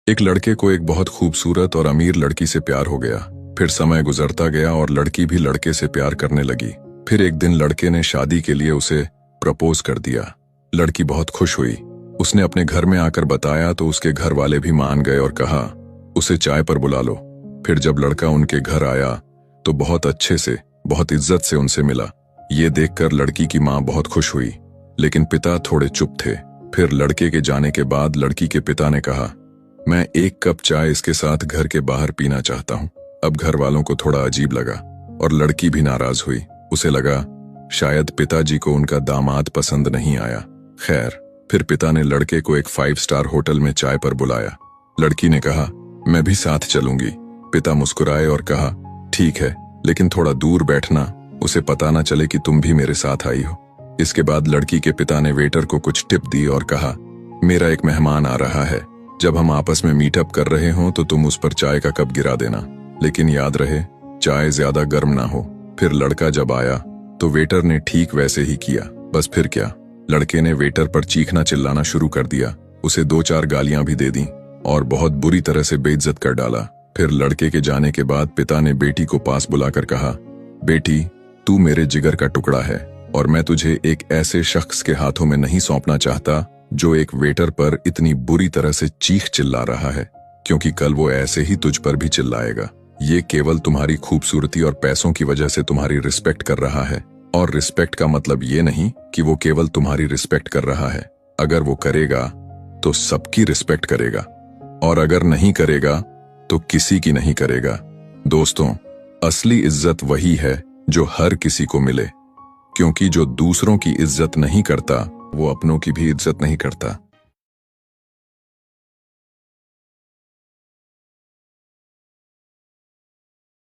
एक लड़के को एक बहुत खूबसूरत और अमीर लड़की से प्यार हो गया। फिर समय गुजरता गया और लड़की भी लड़के से प्यार करने लगी। फिर एक दिन लड़के ने शादी के लिए उसे प्रपोज कर दिया। लड़की बहुत खुश हुई। उसने अपने घर में आकर बताया तो उसके घर वाले भी मान गए और कहा उसे चाय पर बुला लो। फिर जब लड़का उनके घर आया तो बहुत अच्छे से, बहुत इज्जत से उनसे मिला। ये देखकर लड़की की माँ बहुत खुश हुई, लेकिन पिता थोड़े चुप थे। फिर लड़के के जाने के बाद लड़की के पिता ने कहा, मैं एक कप चाय इसके साथ घर के बाहर पीना चाहता हूँ। अब घर वालों को थोड़ा अजीब लगा और लड़की भी नाराज हुई। उसे लगा शायद पिताजी को उनका दामाद पसंद नहीं आया। खैर, फिर पिता ने लड़के को एक 5 स्टार होटल में चाय पर बुलाया। लड़की ने कहा, मैं भी साथ चलूंगी। पिता मुस्कुराए और कहा, ठीक है, लेकिन थोड़ा दूर बैठना, उसे पता ना चले कि तुम भी मेरे साथ आई हो। इसके बाद लड़की के पिता ने वेटर को कुछ टिप दी और कहा, मेरा एक मेहमान आ रहा है, जब हम आपस में मीटअप कर रहे हों तो तुम उस पर चाय का कप गिरा देना, लेकिन याद रहे चाय ज्यादा गर्म ना हो। फिर लड़का जब आया तो वेटर ने ठीक वैसे ही किया। बस फिर क्या, लड़के ने वेटर पर चीखना चिल्लाना शुरू कर दिया। उसे 2-4 गालियां भी दे दी और बहुत बुरी तरह से बेइज्जत कर डाला। फिर लड़के के जाने के बाद पिता ने बेटी को पास बुलाकर कहा, बेटी, तू मेरे जिगर का टुकड़ा है और मैं तुझे एक ऐसे शख्स के हाथों में नहीं सौंपना चाहता जो एक वेटर पर इतनी बुरी तरह से चीख चिल्ला रहा है, क्योंकि कल वो ऐसे ही तुझ पर भी चिल्लाएगा। ये केवल तुम्हारी खूबसूरती और पैसों की वजह से तुम्हारी रिस्पेक्ट कर रहा है, और रिस्पेक्ट का मतलब ये नहीं कि वो केवल तुम्हारी रिस्पेक्ट कर रहा है। अगर वो करेगा तो सबकी रिस्पेक्ट करेगा, और अगर नहीं करेगा तो किसी की नहीं करेगा। दोस्तों, असली इज्जत वही है जो हर किसी को मिले, क्योंकि जो दूसरों की इज्जत नहीं करता वो अपनों की भी इज्जत नहीं करता।